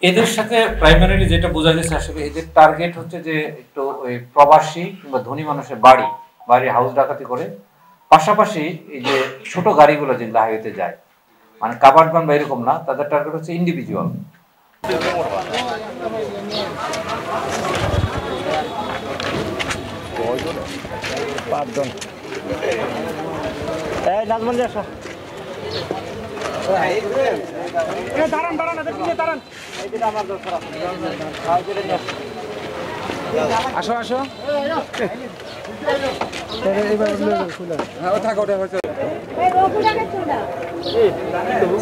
এদের সাথে প্রাইমারিলি যেটা বোঝা গেছে আসলে এদের টার্গেট হচ্ছে যে একটু ওই প্রবাসী কিংবা ধনী মানুষের বাড়ি হাউস ডাকাতি করে, পাশাপাশি এই যে ছোট গাড়িগুলো যেগুলো হাইওয়েতে যায়, মানে কাভার্ড ভ্যান বা এরকম না, তাদের টার্গেট হচ্ছে ইন্ডিভিজুয়াল। আসো আসো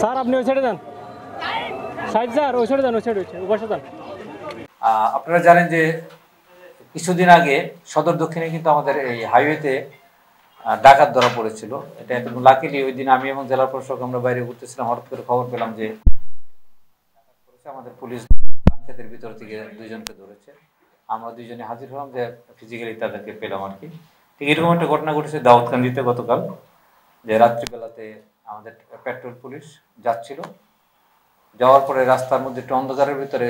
স্যার, আপনি ওই সাইডে যান, সাইড স্যার, ওই সাইডে যান, ওই সাইডে ওপাশে যান। আপনারা জানেন যে কিছুদিন আগে সদর দক্ষিণে কিন্তু আমাদের এই হাইওয়েতে ডাকাত ধরা পড়েছিল। এটা একদম লাকিলি ওই দিন আমি এবং জেলা প্রশাসক আমরা বাইরে ঘুরতেছিলাম, হঠাৎ করে খবর পেলাম যে আমাদের পুলিশ ক্ষেতের ভিতর থেকে দুইজনকে ধরেছে। আমরা দুইজনে হাজির হলাম, যে ফিজিক্যালি তাদেরকে পেলাম আর কি। ঠিক এরকম একটা ঘটনা ঘটেছে দাউদকান্দিতে গতকাল, যে রাত্রিবেলাতে আমাদের পেট্রোল পুলিশ যাচ্ছিল, যাওয়ার পরে রাস্তার মধ্যে একটু অন্ধকারের ভিতরে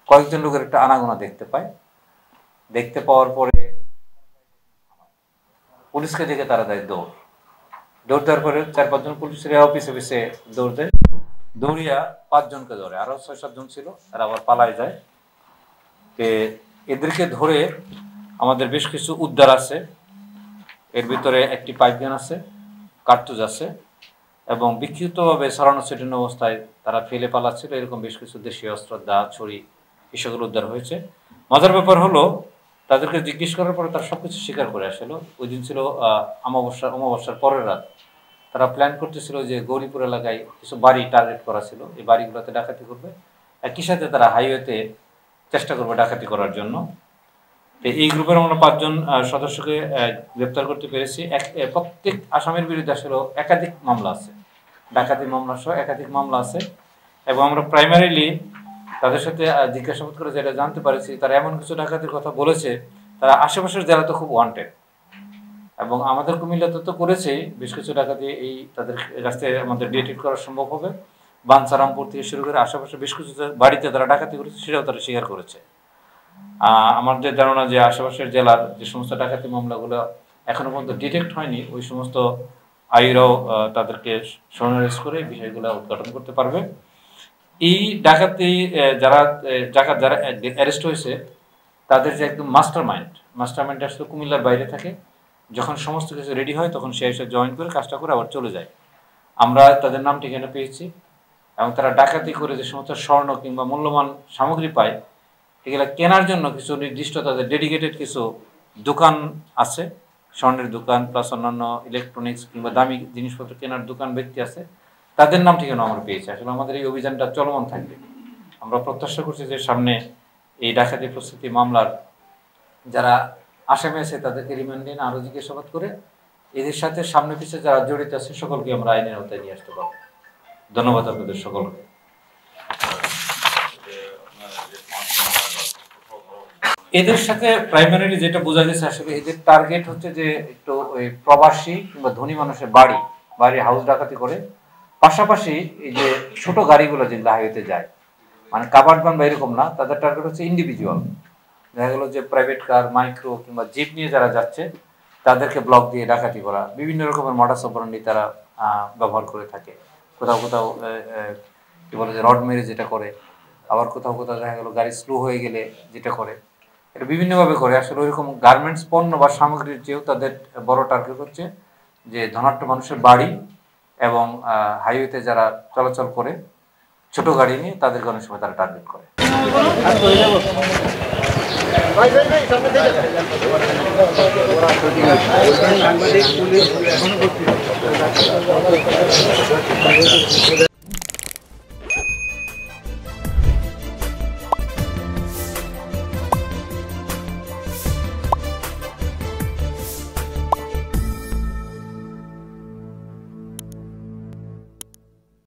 কয়েকজন লোকের একটা আনাগোনা দেখতে পাওয়ার পরে পুলিশকে দেখে তারা দেয় দৌড় দেওয়ার পরে 4-5 জন পুলিশের অফিসে দৌড় দেয়, দৌড়িয়া 5 জনকে ধরে, আরো 6-7 জন ছিল, তারা আবার পালায় যায়। এদেরকে ধরে আমাদের বেশ কিছু উদ্ধার আছে, এর ভিতরে একটি পাইপ গান আছে, কার্তুজ আছে, এবং বিক্ষিপ্তভাবে ছড়ানো ছিটানো অবস্থায় তারা ফেলে পালাচ্ছিল এরকম বেশ কিছু দেশীয় অস্ত্র, দা, ছড়ি, এসবগুলো উদ্ধার হয়েছে। মজার ব্যাপার হলো, তাদেরকে জিজ্ঞেস করার পরে তারা সবকিছু স্বীকার করে আসলো। ওই দিন ছিল অমাবস্যার পরের রাত। তারা প্ল্যান করতেছিল যে গৌরীপুর এলাকায় কিছু বাড়ি টার্গেট করা ছিল, এই বাড়িগুলোতে ডাকাতি করবে, একই সাথে তারা হাইওয়েতে চেষ্টা করবে ডাকাতি করার জন্য। এই গ্রুপের আমরা 5 জন সদস্যকে গ্রেপ্তার করতে পেরেছি। প্রত্যেক আসামির বিরুদ্ধে আসলে একাধিক মামলা আছে, ডাকাতি মামলা সহ একাধিক মামলা আছে। এবং আমরা প্রাইমারিলি তাদের সাথে জিজ্ঞাসাবাদ করে যেটা জানতে পারছি, তারা এমন কিছু ডাকাতির কথা বলেছে, তারা আশেপাশের জেলাতে খুব ওয়ান্টেড। এবং আমাদের কুমিল্লাতে তো করেছেই বেশ কিছু ডাকাতি, এই তাদের কাছ থেকে আমাদের ডিটেক্ট করা সম্ভব হবে। বাঞ্ছারামপুর থেকে শুরু করে আশেপাশে বেশ কিছু বাড়িতে তারা ডাকাতি করেছে, সেটাও তারা স্বীকার করেছে। আমাদের ধারণা যে আশেপাশের জেলার যে সমস্ত ডাকাতি মামলাগুলো এখনো পর্যন্ত ডিটেক্ট হয়নি, ওই সমস্ত আইরাও তাদেরকে সনারেস্ট করে বিষয়গুলো উদ্ঘাটন করতে পারবে। এই ডাকাতি যারা অ্যারেস্ট হয়েছে, তাদের যে একদম মাস্টার মাইন্ড আসলে কুমিল্লার বাইরে থাকে। যখন সমস্ত কিছু রেডি হয় তখন সে এসে জয়েন করে কাজটা করে আবার চলে যায়। আমরা তাদের নাম ঠিকানা পেয়েছি, এবং তারা ডাকাতি করে যে সমস্ত স্বর্ণ কিংবা মূল্যবান সামগ্রী পায়, এগুলো কেনার জন্য কিছু নির্দিষ্ট তাদের ডেডিকেটেড কিছু দোকান আছে, স্বর্ণের দোকান প্লাস অন্যান্য ইলেকট্রনিক্স কিংবা দামি জিনিসপত্র কেনার দোকান ব্যক্তি আছে, তাদের নাম ঠিকানা আমরা পেয়েছি। আসলে আমাদের এই অভিযানটা চলমান থাকবে। আমরা প্রত্যাশা করছি যে সামনে এই ডাকাতি প্রস্তুতি মামলার যারা আসামি আছে তাদেরকে রিমান্ডে এনে আরও জিজ্ঞাসাবাদ করে এদের সাথে সামনে পিছিয়ে যারা জড়িত আছে সকলকে আমরা আইনের আওতায় নিয়ে আসতে পারবো। ধন্যবাদ আপনাদের সকলকে। এদের সাথে প্রাইমারিলি যেটা বোঝা গেছে আসলে এদের টার্গেট হচ্ছে যে একটু ওই প্রবাসী কিংবা ধনী মানুষের বাড়ি হাউস ডাকাতি করে, পাশাপাশি এই যে ছোট গাড়িগুলো যেগুলো হাইওয়েতে যায়, মানে কাভার্ড ভ্যান বা এরকম না, তাদের টার্গেট হচ্ছে ইন্ডিভিজুয়াল। দেখা গেলো যে প্রাইভেট কার, মাইক্রো কিংবা জিপ নিয়ে যারা যাচ্ছে তাদেরকে ব্লক দিয়ে ডাকাতি করা, বিভিন্ন রকমের মডাস অপারেন্ডি তারা ব্যবহার করে থাকে। কোথাও কি বলে যে রড মেরে যেটা করে, আবার কোথাও দেখা গেলো গাড়ি স্লো হয়ে গেলে যেটা করে, এটা বিভিন্নভাবে করে। আসলে ওইরকম গার্মেন্টস পণ্য বা সামগ্রীর চেয়েও তাদের বড় টার্গেট হচ্ছে যে ধনাঢ্য মানুষের বাড়ি এবং হাইওয়েতে যারা চলাচল করে ছোট গাড়ি নিয়ে, তাদেরকে অনেক সময় তারা টার্গেট করে।